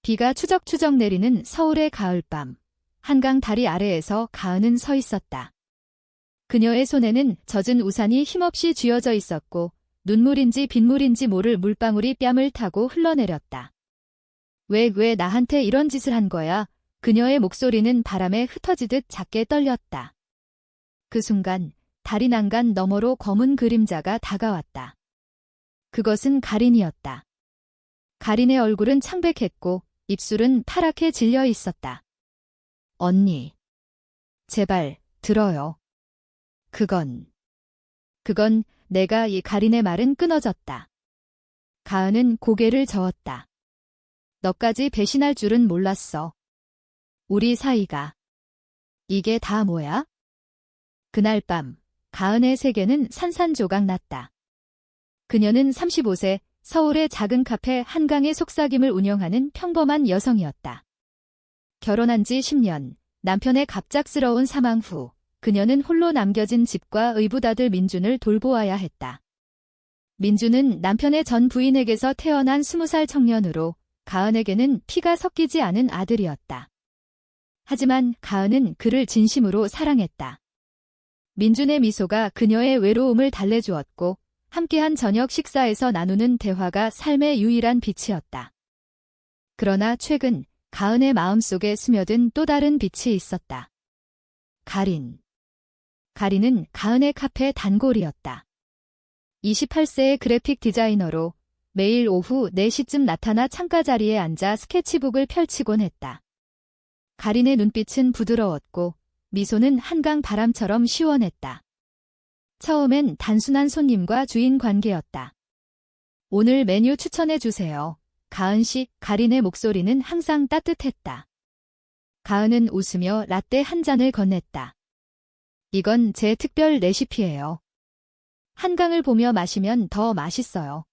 비가 추적추적 내리는 서울의 가을밤. 한강 다리 아래에서 가은은 서 있었다. 그녀의 손에는 젖은 우산이 힘없이 쥐어져 있었고 눈물인지 빗물인지 모를 물방울이 뺨을 타고 흘러내렸다. 왜 나한테 이런 짓을 한 거야? 그녀의 목소리는 바람에 흩어지듯 작게 떨렸다. 그 순간 다리 난간 너머로 검은 그림자가 다가왔다. 그것은 가린이었다. 가린의 얼굴은 창백했고 입술은 파랗게 질려 있었다. 언니. 제발, 들어요. 그건 내가 이 가린의 말은 끊어졌다. 가은은 고개를 저었다. 너까지 배신할 줄은 몰랐어. 우리 사이가. 이게 다 뭐야? 그날 밤, 가은의 세계는 산산조각 났다. 그녀는 35세, 서울의 작은 카페 한강의 속삭임을 운영하는 평범한 여성이었다. 결혼한 지 10년, 남편의 갑작스러운 사망 후 그녀는 홀로 남겨진 집과 의붓아들 민준을 돌보아야 했다. 민준은 남편의 전 부인에게서 태어난 20살 청년으로 가은에게는 피가 섞이지 않은 아들이었다. 하지만 가은은 그를 진심으로 사랑했다. 민준의 미소가 그녀의 외로움을 달래주었고 함께한 저녁 식사에서 나누는 대화가 삶의 유일한 빛이었다. 그러나 최근 가은의 마음속에 스며든 또 다른 빛이 있었다. 가린은 가은의 카페 단골이었다. 28세의 그래픽 디자이너로 매일 오후 4시쯤 나타나 창가 자리에 앉아 스케치북을 펼치곤 했다. 가린의 눈빛은 부드러웠고 미소는 한강 바람처럼 시원했다. 처음엔 단순한 손님과 주인 관계였다. 오늘 메뉴 추천해 주세요. 가은씨. 가린의 목소리는 항상 따뜻했다. 가은은 웃으며 라떼 한 잔을 건넸다. 이건 제 특별 레시피예요. 한강을 보며 마시면 더 맛있어요.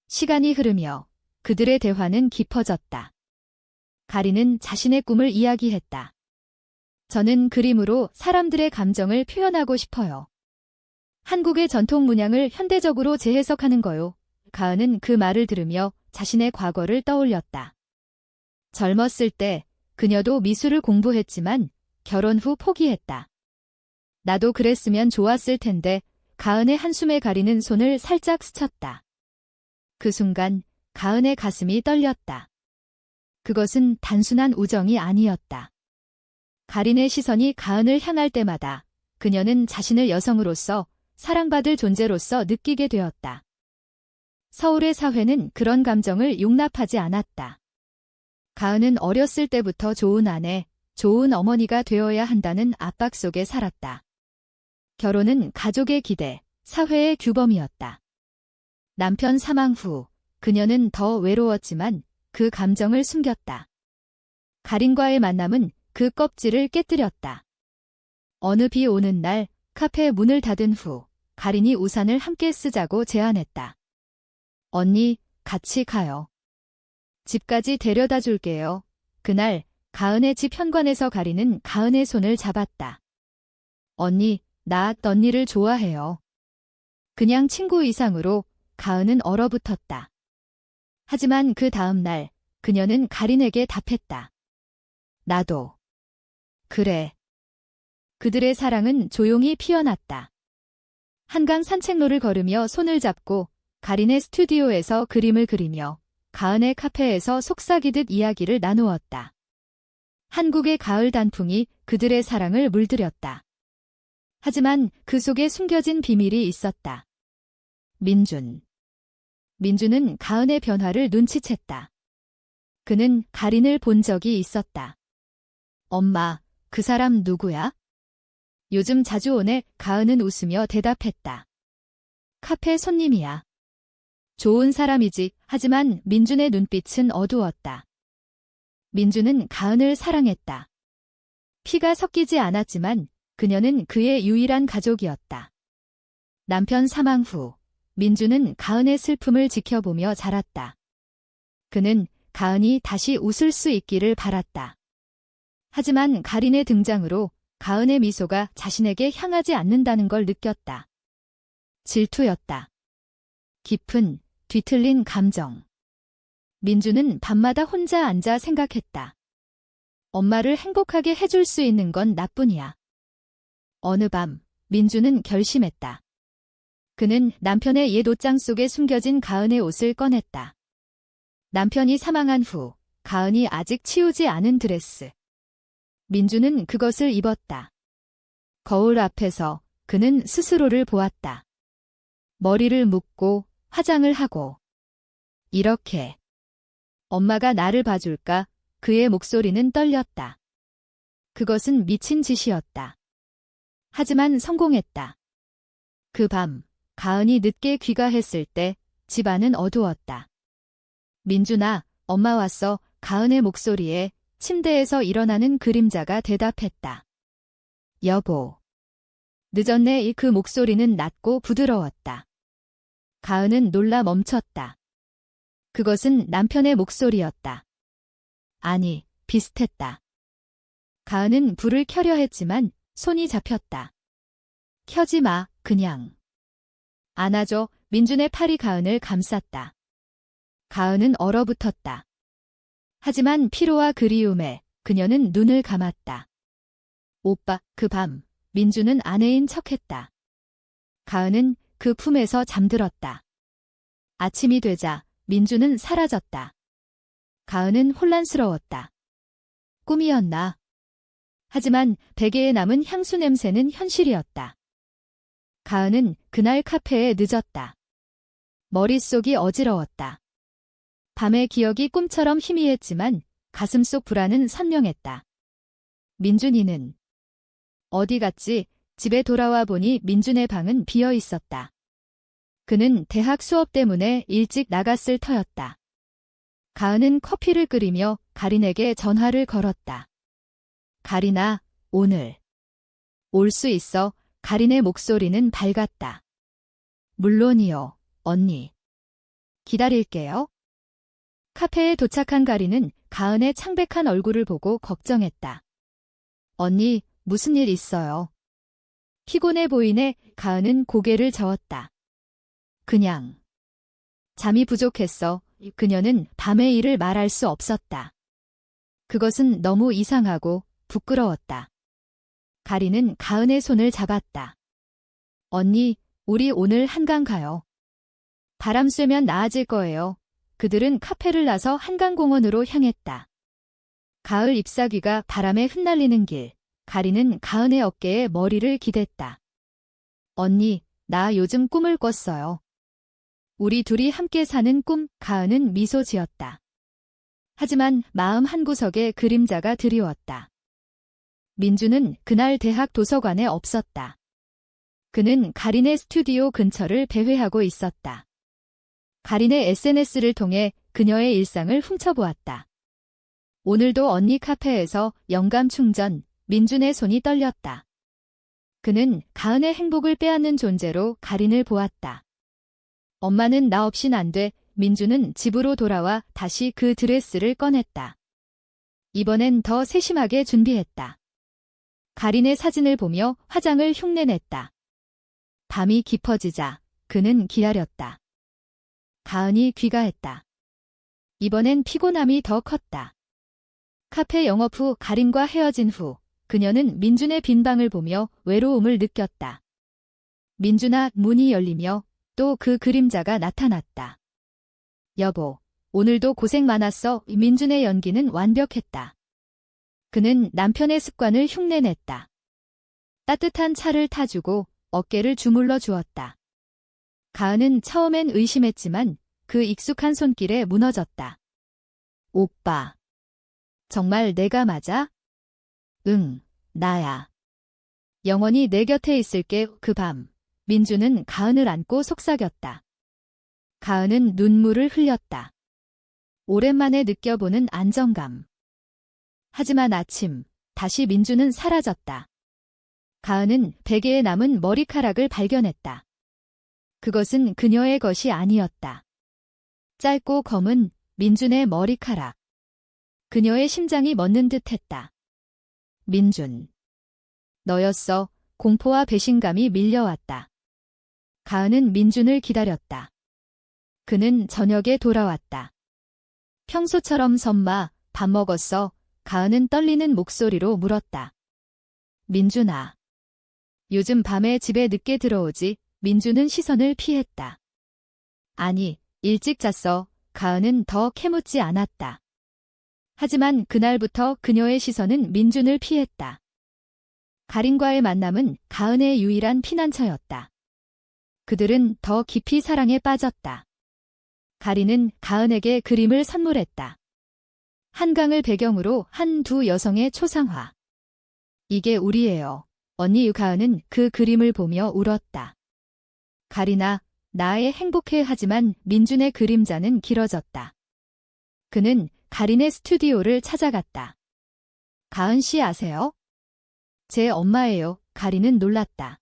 시간이 흐르며 그들의 대화는 깊어졌다. 가린은 자신의 꿈을 이야기했다. 저는 그림으로 사람들의 감정을 표현하고 싶어요. 한국의 전통 문양을 현대적으로 재해석하는 거요. 가은은 그 말을 들으며 자신의 과거를 떠올렸다. 젊었을 때 그녀도 미술을 공부했지만 결혼 후 포기했다. 나도 그랬으면 좋았을 텐데. 가은의 한숨에 가리는 손을 살짝 스쳤다. 그 순간 가은의 가슴이 떨렸다. 그것은 단순한 우정이 아니었다. 가린의 시선이 가은을 향할 때마다 그녀는 자신을 여성으로서 사랑받을 존재로서 느끼게 되었다. 서울의 사회는 그런 감정을 용납하지 않았다. 가은은 어렸을 때부터 좋은 아내, 좋은 어머니가 되어야 한다는 압박 속에 살았다. 결혼은 가족의 기대, 사회의 규범이었다. 남편 사망 후 그녀는 더 외로웠지만 그 감정을 숨겼다. 가린과의 만남은 그 껍질을 깨뜨렸다. 어느 비 오는 날 카페 문을 닫은 후 가린이 우산을 함께 쓰자고 제안했다. 언니, 같이 가요. 집까지 데려다 줄게요. 그날 가은의 집 현관에서 가린은 가은의 손을 잡았다. 언니, 나 언니를 좋아해요. 그냥 친구 이상으로 가은은 얼어붙었다. 하지만 그 다음 날 그녀는 가린에게 답했다. 나도. 그래. 그들의 사랑은 조용히 피어났다. 한강 산책로를 걸으며 손을 잡고 가린의 스튜디오에서 그림을 그리며 가은의 카페에서 속삭이듯 이야기를 나누었다. 한국의 가을 단풍이 그들의 사랑을 물들였다. 하지만 그 속에 숨겨진 비밀이 있었다. 민준은 가은의 변화를 눈치챘다. 그는 가린을 본 적이 있었다. 엄마, 그 사람 누구야? 요즘 자주 오네. 가은은 웃으며 대답했다. 카페 손님이야. 좋은 사람이지. 하지만 민준의 눈빛은 어두웠다. 민준은 가은을 사랑했다. 피가 섞이지 않았지만 그녀는 그의 유일한 가족이었다. 남편 사망 후 민준은 가은의 슬픔을 지켜보며 자랐다. 그는 가은이 다시 웃을 수 있기를 바랐다. 하지만 가린의 등장으로 가은의 미소가 자신에게 향하지 않는다는 걸 느꼈다. 질투였다. 깊은, 뒤틀린 감정. 민주는 밤마다 혼자 앉아 생각했다. 엄마를 행복하게 해줄 수 있는 건 나뿐이야. 어느 밤, 민주는 결심했다. 그는 남편의 옛 옷장 속에 숨겨진 가은의 옷을 꺼냈다. 남편이 사망한 후, 가은이 아직 치우지 않은 드레스. 민주는 그것을 입었다. 거울 앞에서 그는 스스로를 보았다. 머리를 묶고 화장을 하고. 이렇게. 엄마가 나를 봐줄까? 그의 목소리는 떨렸다. 그것은 미친 짓이었다. 하지만 성공했다. 그 밤, 가은이 늦게 귀가했을 때 집안은 어두웠다. 민준아, 엄마 왔어. 가은의 목소리에 침대에서 일어나는 그림자가 대답했다. 여보. 늦었네. 그 목소리는 낮고 부드러웠다. 가은은 놀라 멈췄다. 그것은 남편의 목소리였다. 아니, 비슷했다. 가은은 불을 켜려 했지만 손이 잡혔다. 켜지 마, 그냥. 안아줘. 민준의 팔이 가은을 감쌌다. 가은은 얼어붙었다. 하지만 피로와 그리움에 그녀는 눈을 감았다. 오빠, 그 밤, 민주는 아내인 척했다. 가은은 그 품에서 잠들었다. 아침이 되자 민주는 사라졌다. 가은은 혼란스러웠다. 꿈이었나? 하지만 베개에 남은 향수 냄새는 현실이었다. 가은은 그날 카페에 늦었다. 머릿속이 어지러웠다. 밤의 기억이 꿈처럼 희미했지만 가슴속 불안은 선명했다. 민준이는 어디 갔지? 집에 돌아와 보니 민준의 방은 비어 있었다. 그는 대학 수업 때문에 일찍 나갔을 터였다. 가은은 커피를 끓이며 가린에게 전화를 걸었다. 가린아, 오늘 올 수 있어? 가린의 목소리는 밝았다. 물론이요, 언니. 기다릴게요. 카페에 도착한 가린은 가은의 창백한 얼굴을 보고 걱정했다. 언니, 무슨 일 있어요? 피곤해 보이네. 가은은 고개를 저었다. 그냥. 잠이 부족했어. 그녀는 밤의 일을 말할 수 없었다. 그것은 너무 이상하고 부끄러웠다. 가린은 가은의 손을 잡았다. 언니, 우리 오늘 한강 가요. 바람 쐬면 나아질 거예요. 그들은 카페를 나서 한강공원으로 향했다. 가을 잎사귀가 바람에 흩날리는 길. 가린은 가은의 어깨에 머리를 기댔다. 언니, 나 요즘 꿈을 꿨어요. 우리 둘이 함께 사는 꿈. 가은은 미소 지었다. 하지만 마음 한구석에 그림자가 드리웠다. 민주는 그날 대학 도서관에 없었다. 그는 가린의 스튜디오 근처를 배회하고 있었다. 가린의 SNS를 통해 그녀의 일상을 훔쳐보았다. 오늘도 언니 카페에서 영감 충전. 민준의 손이 떨렸다. 그는 가은의 행복을 빼앗는 존재로 가린을 보았다. 엄마는 나 없인 안 돼. 민주는 집으로 돌아와 다시 그 드레스를 꺼냈다. 이번엔 더 세심하게 준비했다. 가린의 사진을 보며 화장을 흉내냈다. 밤이 깊어지자 그는 기다렸다. 가은이 귀가했다. 이번엔 피곤함이 더 컸다. 카페 영업 후 가린과 헤어진 후 그녀는 민준의 빈 방을 보며 외로움을 느꼈다. 민준아, 문이 열리며 또 그 그림자가 나타났다. 여보, 오늘도 고생 많았어. 민준의 연기는 완벽했다. 그는 남편의 습관을 흉내냈다. 따뜻한 차를 타주고 어깨를 주물러 주었다. 가은은 처음엔 의심했지만 그 익숙한 손길에 무너졌다. 오빠. 정말 내가 맞아? 응, 나야. 영원히 내 곁에 있을게. 그 밤, 민주는 가은을 안고 속삭였다. 가은은 눈물을 흘렸다. 오랜만에 느껴보는 안정감. 하지만 아침, 다시 민주는 사라졌다. 가은은 베개에 남은 머리카락을 발견했다. 그것은 그녀의 것이 아니었다. 짧고 검은 민준의 머리카락. 그녀의 심장이 멎는 듯했다. 민준. 너였어. 공포와 배신감이 밀려왔다. 가은은 민준을 기다렸다. 그는 저녁에 돌아왔다. 평소처럼 선마, 밥 먹었어? 가은은 떨리는 목소리로 물었다. 민준아. 요즘 밤에 집에 늦게 들어오지? 민준은 시선을 피했다. 아니, 일찍 잤어. 가은은 더 캐묻지 않았다. 하지만 그날부터 그녀의 시선은 민준을 피했다. 가린과의 만남은 가은의 유일한 피난처였다. 그들은 더 깊이 사랑에 빠졌다. 가린은 가은에게 그림을 선물했다. 한강을 배경으로 한 두 여성의 초상화. 이게 우리예요. 언니 가은은 그 그림을 보며 울었다. 가린아, 나의 행복해 하지만 민준의 그림자는 길어졌다. 그는 가린의 스튜디오를 찾아갔다. 가은 씨 아세요? 제 엄마예요. 가린은 놀랐다.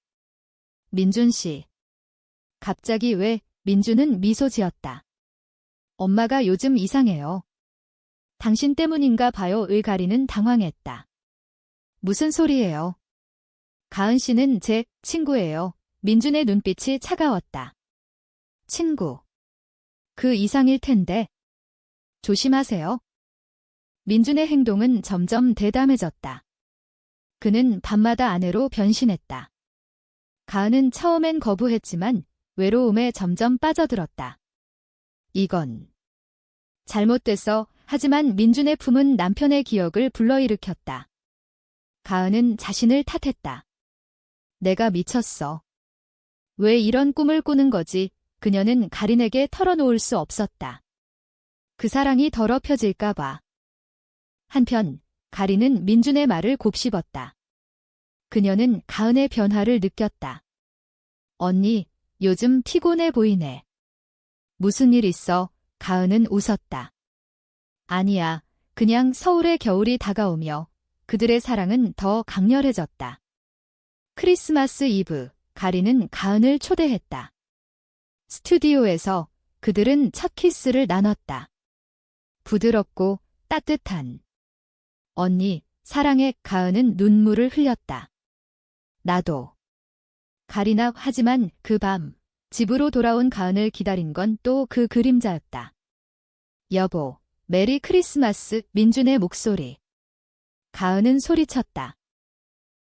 민준 씨. 갑자기 왜? 민준은 미소 지었다. 엄마가 요즘 이상해요. 당신 때문인가 봐요. 가린은 당황했다. 무슨 소리예요? 가은 씨는 제 친구예요. 민준의 눈빛이 차가웠다. 친구. 그 이상일 텐데. 조심하세요. 민준의 행동은 점점 대담해졌다. 그는 밤마다 아내로 변신했다. 가은은 처음엔 거부했지만 외로움에 점점 빠져들었다. 이건 잘못됐어. 하지만 민준의 품은 남편의 기억을 불러일으켰다. 가은은 자신을 탓했다. 내가 미쳤어. 왜 이런 꿈을 꾸는 거지? 그녀는 가린에게 털어놓을 수 없었다. 그 사랑이 더럽혀질까 봐. 한편 가린은 민준의 말을 곱씹었다. 그녀는 가은의 변화를 느꼈다. 언니, 요즘 피곤해 보이네. 무슨 일 있어? 가은은 웃었다. 아니야, 그냥 서울의 겨울이 다가오며 그들의 사랑은 더 강렬해졌다. 크리스마스 이브, 가린은 가은을 초대했다. 스튜디오에서 그들은 첫 키스를 나눴다. 부드럽고 따뜻한. 언니, 사랑해. 가은은 눈물을 흘렸다. 나도. 가린아. 하지만 그 밤, 집으로 돌아온 가은을 기다린 건 또 그 그림자였다. 여보, 메리 크리스마스. 민준의 목소리. 가은은 소리쳤다.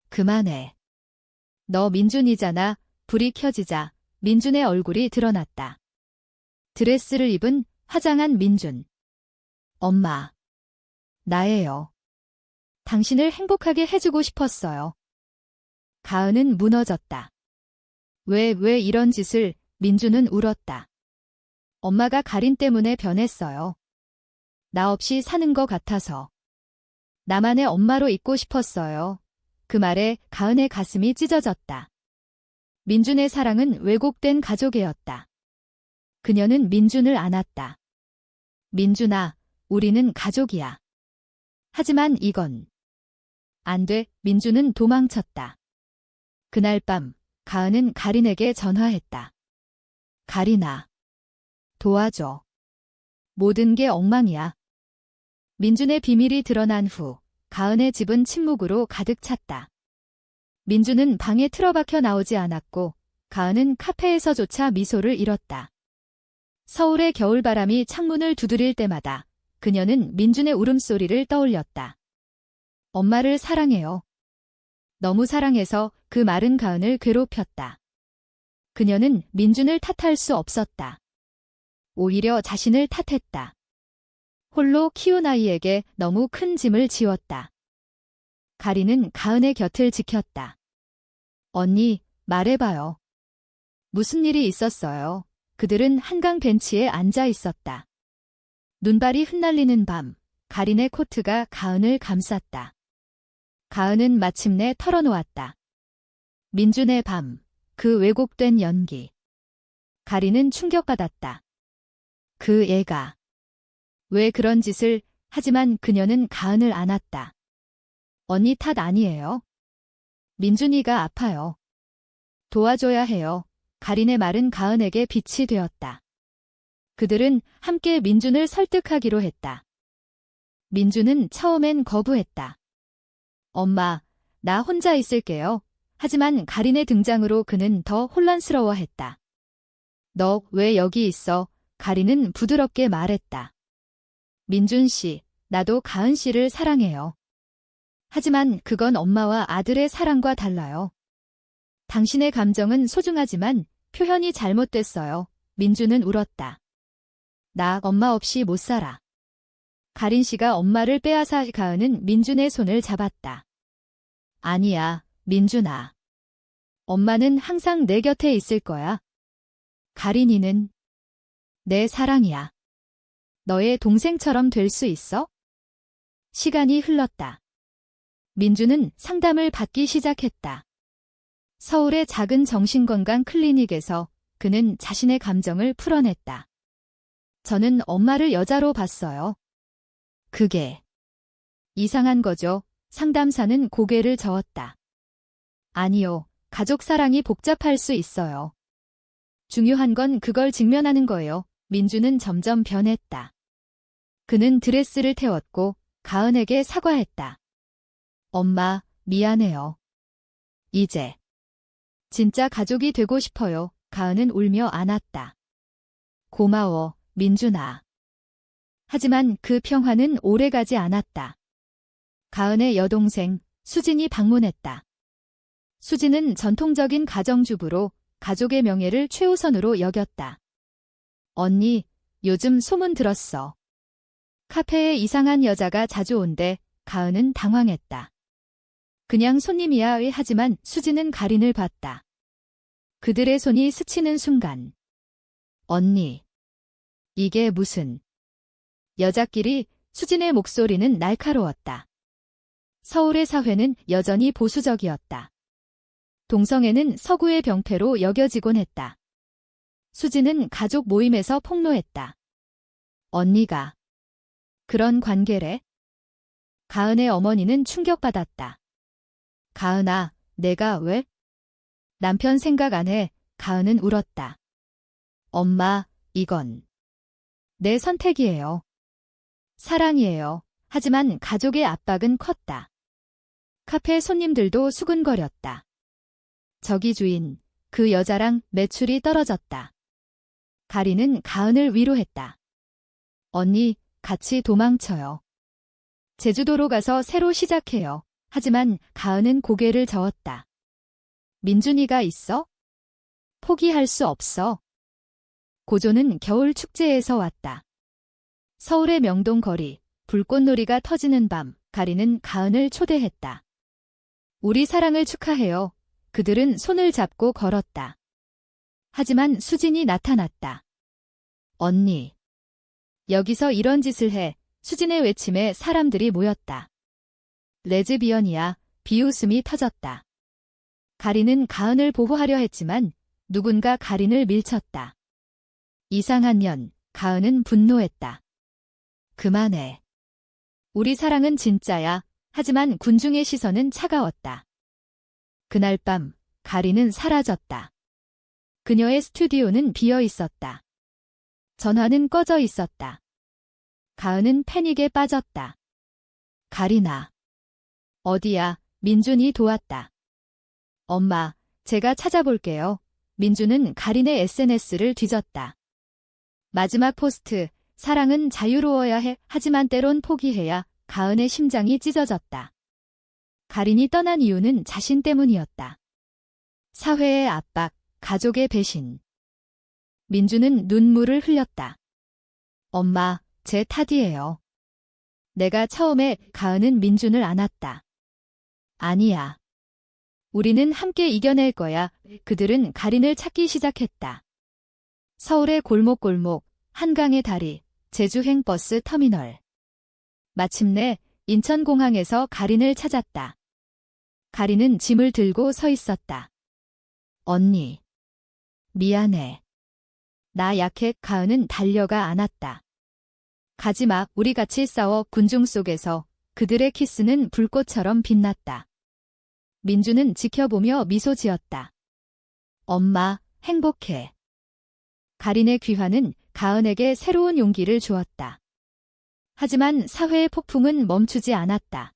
그만해. 너 민준이잖아. 불이 켜지자 민준의 얼굴이 드러났다. 드레스를 입은 화장한 민준. 엄마. 나예요. 당신을 행복하게 해주고 싶었어요. 가은은 무너졌다. 왜 이런 짓을? 민준은 울었다. 엄마가 가린 때문에 변했어요. 나 없이 사는 것 같아서. 나만의 엄마로 있고 싶었어요. 그 말에 가은의 가슴이 찢어졌다. 민준의 사랑은 왜곡된 가족애였다. 그녀는 민준을 안았다. 민준아, 우리는 가족이야. 하지만 이건 안 돼. 민준은 도망쳤다. 그날 밤 가은은 가린에게 전화했다. 가린아, 도와줘. 모든 게 엉망이야. 민준의 비밀이 드러난 후 가은의 집은 침묵으로 가득 찼다. 민준은 방에 틀어박혀 나오지 않았고 가은은 카페에서조차 미소를 잃었다. 서울의 겨울바람이 창문을 두드릴 때마다 그녀는 민준의 울음소리를 떠올렸다. 엄마를 사랑해요. 너무 사랑해서 그 마른 가은을 괴롭혔다. 그녀는 민준을 탓할 수 없었다. 오히려 자신을 탓했다. 홀로 키운 아이에게 너무 큰 짐을 지웠다. 가린은 가은의 곁을 지켰다. 언니, 말해봐요. 무슨 일이 있었어요? 그들은 한강 벤치에 앉아 있었다. 눈발이 흩날리는 밤, 가린의 코트가 가은을 감쌌다. 가은은 마침내 털어놓았다. 민준의 밤, 그 왜곡된 연기. 가린은 충격받았다. 그 애가. 왜 그런 짓을? 하지만 그녀는 가은을 안았다. 언니 탓 아니에요. 민준이가 아파요. 도와줘야 해요. 가린의 말은 가은에게 빛이 되었다. 그들은 함께 민준을 설득하기로 했다. 민준은 처음엔 거부했다. 엄마, 나 혼자 있을게요. 하지만 가린의 등장으로 그는 더 혼란스러워했다. 너 왜 여기 있어? 가린은 부드럽게 말했다. 민준 씨, 나도 가은 씨를 사랑해요. 하지만 그건 엄마와 아들의 사랑과 달라요. 당신의 감정은 소중하지만 표현이 잘못됐어요. 민준은 울었다. 나 엄마 없이 못 살아. 가린 씨가 엄마를 빼앗아 가은은 민준의 손을 잡았다. 아니야, 민준아. 엄마는 항상 내 곁에 있을 거야. 가린이는 내 사랑이야. 너의 동생처럼 될 수 있어? 시간이 흘렀다. 민준은 상담을 받기 시작했다. 서울의 작은 정신건강 클리닉에서 그는 자신의 감정을 풀어냈다. 저는 엄마를 여자로 봤어요. 그게 이상한 거죠. 상담사는 고개를 저었다. 아니요, 가족 사랑이 복잡할 수 있어요. 중요한 건 그걸 직면하는 거예요. 민준은 점점 변했다. 그는 드레스를 태웠고 가은에게 사과했다. 엄마, 미안해요. 이제 진짜 가족이 되고 싶어요. 가은은 울며 안았다. 고마워, 민준아. 하지만 그 평화는 오래가지 않았다. 가은의 여동생 수진이 방문했다. 수진은 전통적인 가정주부로 가족의 명예를 최우선으로 여겼다. 언니, 요즘 소문 들었어. 카페에 이상한 여자가 자주 온대. 가은은 당황했다. 그냥 손님이야. 하지만 수진은 가린을 봤다. 그들의 손이 스치는 순간. 언니. 이게 무슨. 여자끼리. 수진의 목소리는 날카로웠다. 서울의 사회는 여전히 보수적이었다. 동성애는 서구의 병폐로 여겨지곤 했다. 수진은 가족 모임에서 폭로했다. 언니가 그런 관계래? 가은의 어머니는 충격받았다. 가은아, 내가 왜? 남편 생각 안 해. 가은은 울었다. 엄마, 이건 내 선택이에요. 사랑이에요. 하지만 가족의 압박은 컸다. 카페 손님들도 수근거렸다. 저기 주인, 그 여자랑 매출이 떨어졌다. 가린은 가은을 위로했다. 언니, 같이 도망쳐요. 제주도로 가서 새로 시작해요. 하지만 가은은 고개를 저었다. 민준이가 있어? 포기할 수 없어. 고조는 겨울 축제에서 왔다. 서울의 명동 거리, 불꽃놀이가 터지는 밤, 가린은 가은을 초대했다. 우리 사랑을 축하해요. 그들은 손을 잡고 걸었다. 하지만 수진이 나타났다. 언니. 여기서 이런 짓을 해. 수진의 외침에 사람들이 모였다. 레즈비언이야. 비웃음이 터졌다. 가린은 가은을 보호하려 했지만 누군가 가린을 밀쳤다. 이상한 년, 가은은 분노했다. 그만해. 우리 사랑은 진짜야. 하지만 군중의 시선은 차가웠다. 그날 밤, 가린은 사라졌다. 그녀의 스튜디오는 비어 있었다. 전화는 꺼져 있었다. 가은은 패닉에 빠졌다. 가린아. 어디야? 민준이 도왔다. 엄마, 제가 찾아볼게요. 민준은 가린의 SNS를 뒤졌다. 마지막 포스트, 사랑은 자유로워야 해. 하지만 때론 포기해야. 가은의 심장이 찢어졌다. 가린이 떠난 이유는 자신 때문이었다. 사회의 압박, 가족의 배신. 민준은 눈물을 흘렸다. 엄마, 제 탓이에요. 내가 처음에. 가은은 민준을 안았다. 아니야. 우리는 함께 이겨낼 거야. 그들은 가린을 찾기 시작했다. 서울의 골목골목, 한강의 다리, 제주행 버스 터미널. 마침내 인천공항에서 가린을 찾았다. 가린은 짐을 들고 서 있었다. 언니. 미안해. 나 약해. 가은은 달려가 안았다. 가지마. 우리 같이 싸워. 군중 속에서 그들의 키스는 불꽃처럼 빛났다. 민주는 지켜보며 미소 지었다. 엄마, 행복해. 가린의 귀환은 가은에게 새로운 용기를 주었다. 하지만 사회의 폭풍은 멈추지 않았다.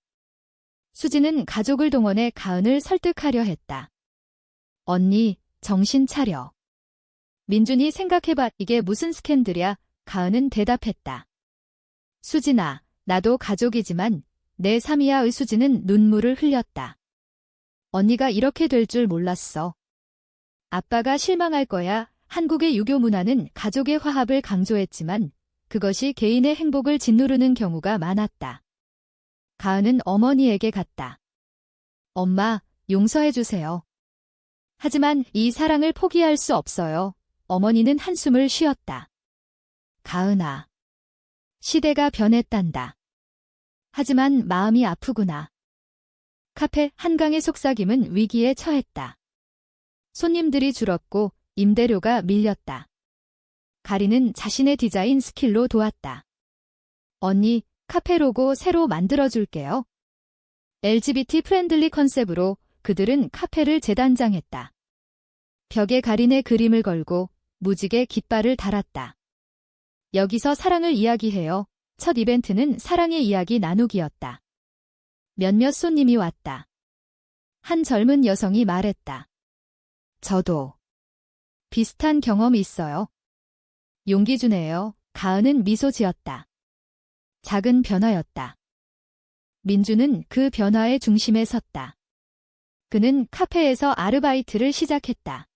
수지는 가족을 동원해 가은을 설득하려 했다. 언니, 정신 차려. 민준이 생각해봐. 이게 무슨 스캔들이야? 가은은 대답했다. 수진아, 나도 가족이지만 내 삼이야의 수진은 눈물을 흘렸다. 언니가 이렇게 될 줄 몰랐어. 아빠가 실망할 거야. 한국의 유교 문화는 가족의 화합을 강조했지만 그것이 개인의 행복을 짓누르는 경우가 많았다. 가은은 어머니에게 갔다. 엄마, 용서해 주세요. 하지만 이 사랑을 포기할 수 없어요. 어머니는 한숨을 쉬었다. 가은아, 시대가 변했단다. 하지만 마음이 아프구나. 카페 한강의 속삭임은 위기에 처했다. 손님들이 줄었고 임대료가 밀렸다. 가리는 자신의 디자인 스킬로 도왔다. 언니, 카페 로고 새로 만들어줄게요. LGBT 프렌들리 컨셉으로 그들은 카페를 재단장했다. 벽에 가린의 그림을 걸고 무지개 깃발을 달았다. 여기서 사랑을 이야기해요. 첫 이벤트는 사랑의 이야기 나누기였다. 몇몇 손님이 왔다. 한 젊은 여성이 말했다. 저도 비슷한 경험이 있어요. 용기 주네요. 가은은 미소 지었다. 작은 변화였다. 민주는 그 변화의 중심에 섰다. 그는 카페에서 아르바이트를 시작했다.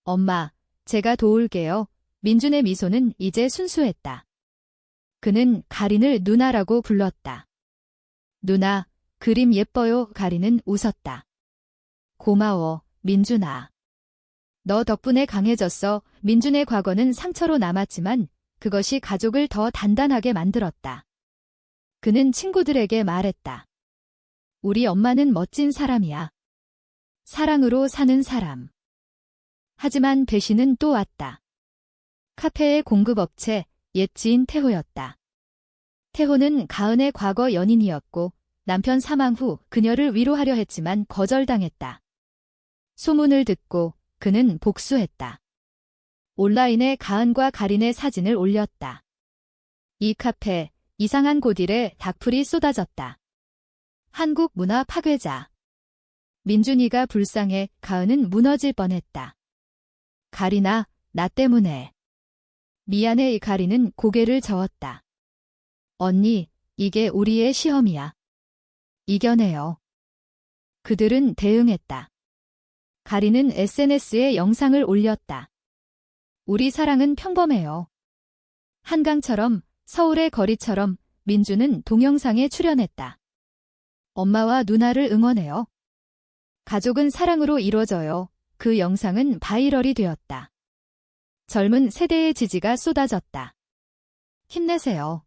엄마, 제가 도울게요. 민준의 미소는 이제 순수했다. 그는 가린을 누나라고 불렀다. 누나, 그림 예뻐요. 가린은 웃었다. 고마워, 민준아. 너 덕분에 강해졌어. 민준의 과거는 상처로 남았지만 그것이 가족을 더 단단하게 만들었다. 그는 친구들에게 말했다. 우리 엄마는 멋진 사람이야. 사랑으로 사는 사람. 하지만 배신은 또 왔다. 카페의 공급업체, 옛 지인 태호였다. 태호는 가은의 과거 연인이었고 남편 사망 후 그녀를 위로하려 했지만 거절당했다. 소문을 듣고 그는 복수했다. 온라인에 가은과 가린의 사진을 올렸다. 이 카페, 이상한 고딜에 닭풀이 쏟아졌다. 한국 문화 파괴자. 민준이가 불쌍해. 가은은 무너질 뻔했다. 가린아, 나 때문에. 미안해. 가린은 고개를 저었다. 언니, 이게 우리의 시험이야. 이겨내요. 그들은 대응했다. 가린은 SNS에 영상을 올렸다. 우리 사랑은 평범해요. 한강처럼, 서울의 거리처럼 민주는 동영상에 출연했다. 엄마와 누나를 응원해요. 가족은 사랑으로 이루어져요. 그 영상은 바이럴이 되었다. 젊은 세대의 지지가 쏟아졌다. 힘내세요.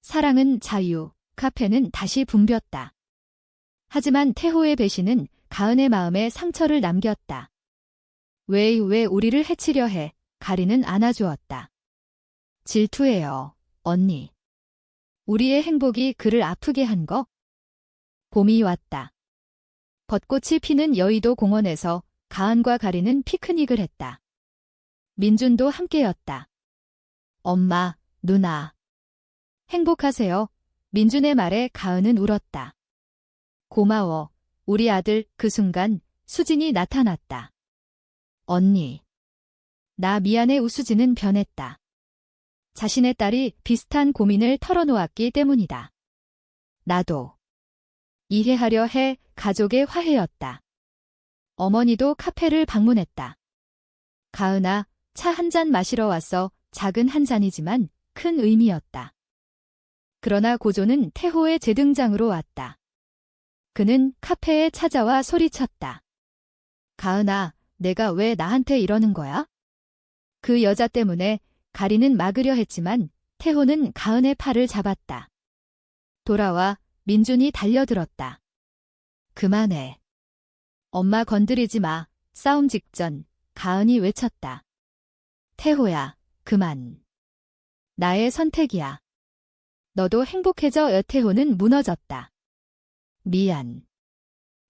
사랑은 자유, 카페는 다시 붐볐다. 하지만 태호의 배신은 가은의 마음에 상처를 남겼다. 왜 우리를 해치려 해? 가린은 안아주었다. 질투해요, 언니. 우리의 행복이 그를 아프게 한 거? 봄이 왔다. 벚꽃이 피는 여의도 공원에서 가은과 가린은 피크닉을 했다. 민준도 함께였다. 엄마, 누나. 행복하세요. 민준의 말에 가은은 울었다. 고마워, 우리 아들. 그 순간 수진이 나타났다. 언니. 나 미안해. 우수진은 변했다. 자신의 딸이 비슷한 고민을 털어놓았기 때문이다. 나도. 이해하려 해. 가족의 화해였다. 어머니도 카페를 방문했다. 가은아, 차 한 잔 마시러 왔어. 작은 한 잔이지만 큰 의미였다. 그러나 고조는 태호의 재등장으로 왔다. 그는 카페에 찾아와 소리쳤다. 가은아, 내가 왜 나한테 이러는 거야? 그 여자 때문에. 가린은 막으려 했지만 태호는 가은의 팔을 잡았다. 돌아와. 민준이 달려들었다. 그만해. 엄마 건드리지 마. 싸움 직전 가은이 외쳤다. 태호야, 그만. 나의 선택이야. 너도 행복해져. 태호는 무너졌다. 미안.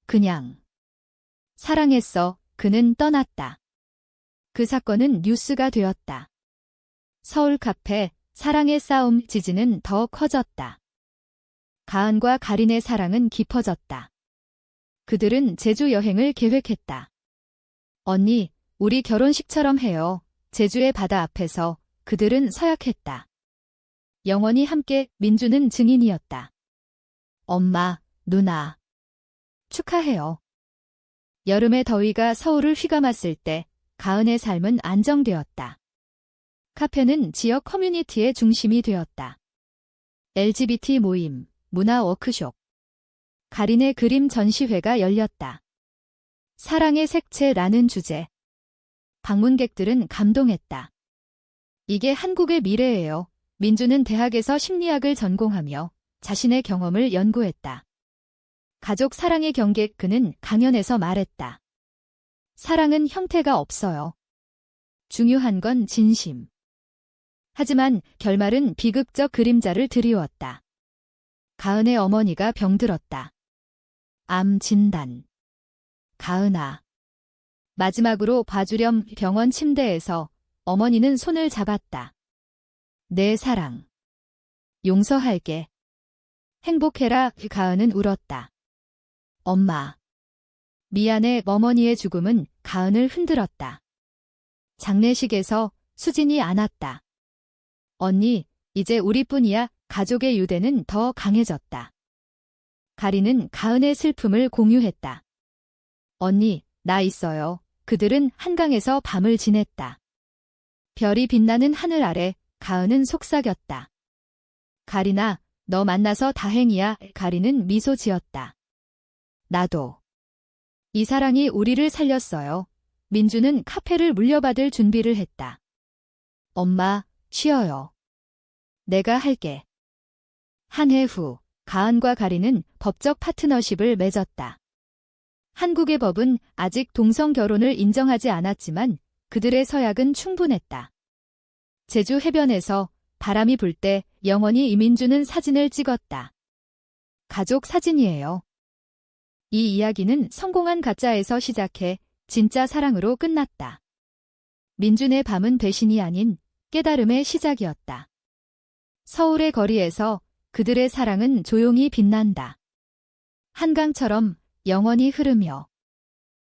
그냥. 사랑했어. 그는 떠났다. 그 사건은 뉴스가 되었다. 서울 카페, 사랑의 싸움. 지지는 더 커졌다. 가은과 가린의 사랑은 깊어졌다. 그들은 제주 여행을 계획했다. 언니, 우리 결혼식처럼 해요. 제주의 바다 앞에서 그들은 서약했다. 영원히 함께 민주는 증인이었다. 엄마, 누나. 축하해요. 여름의 더위가 서울을 휘감았을 때 가은의 삶은 안정되었다. 카페는 지역 커뮤니티의 중심이 되었다. LGBT 모임, 문화 워크숍, 가린의 그림 전시회가 열렸다. 사랑의 색채라는 주제. 방문객들은 감동했다. 이게 한국의 미래예요. 민주는 대학에서 심리학을 전공하며 자신의 경험을 연구했다. 가족 사랑의 경계. 그는 강연에서 말했다. 사랑은 형태가 없어요. 중요한 건 진심. 하지만 결말은 비극적 그림자를 드리웠다. 가은의 어머니가 병들었다. 암 진단. 가은아. 마지막으로 봐주렴. 병원 침대에서 어머니는 손을 잡았다. 내 사랑. 용서할게. 행복해라. 가은은 울었다. 엄마. 미안해. 어머니의 죽음은 가은을 흔들었다. 장례식에서 수진이 안았다. 언니, 이제 우리뿐이야. 가족의 유대는 더 강해졌다. 가린은 가은의 슬픔을 공유했다. 언니, 나 있어요. 그들은 한강에서 밤을 지냈다. 별이 빛나는 하늘 아래 가은은 속삭였다. 가린아, 너 만나서 다행이야. 가린은 미소 지었다. 나도. 이 사랑이 우리를 살렸어요. 민주는 카페를 물려받을 준비를 했다. 엄마, 쉬어요. 내가 할게. 한 해 후, 가은과 가린은 법적 파트너십을 맺었다. 한국의 법은 아직 동성 결혼을 인정하지 않았지만 그들의 서약은 충분했다. 제주 해변에서 바람이 불 때 영원히 이민주는 사진을 찍었다. 가족 사진이에요. 이 이야기는 성공한 가짜에서 시작해 진짜 사랑으로 끝났다. 민준의 밤은 배신이 아닌 깨달음의 시작이었다. 서울의 거리에서 그들의 사랑은 조용히 빛난다. 한강처럼 영원히 흐르며